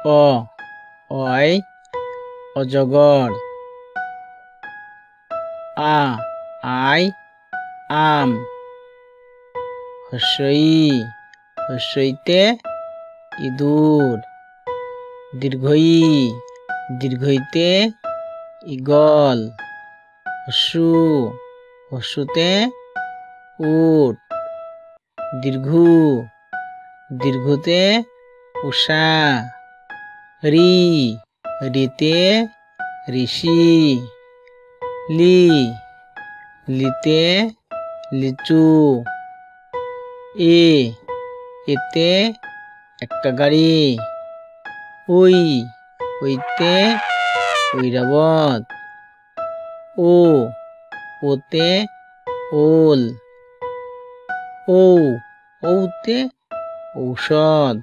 অ অয় অজগর। আ I am. হস্যই হস্যইতে ইঁদুর। দীর্ঘই দীর্ঘইতে ঈগল। হস্যু হস্যুতে উট। দীর্ঘু দীর্ঘুতে উষা। রি রিতে ঋষি। লি লিতে লিচু। এতে একটা গাড়ি। ওই ওইতে ঐরাবত। ওতে ওল। ঔতে ঔষধ।